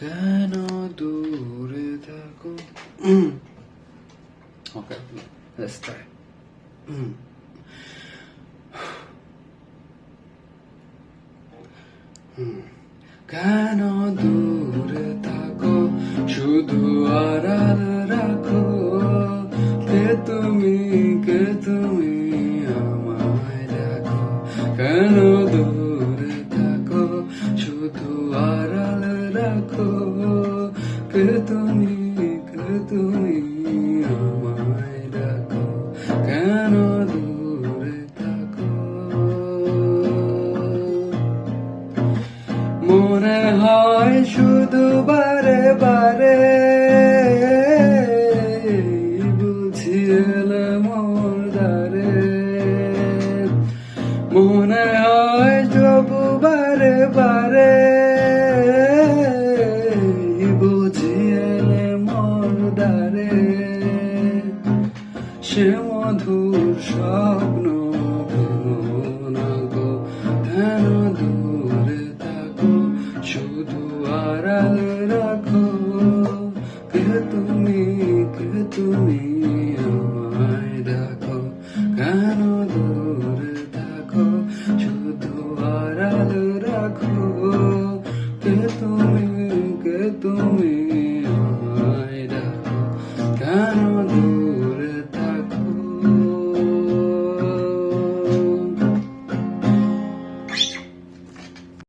কেন দূরে থাকো? Okay, let's try. কেন দূরে থাকো, শুধু আড়াল রাখো, কে তুমি আমায় দেখো। কেন দূরে থাকো, শুধু আড়াল রাখো, কে তুমি আমায়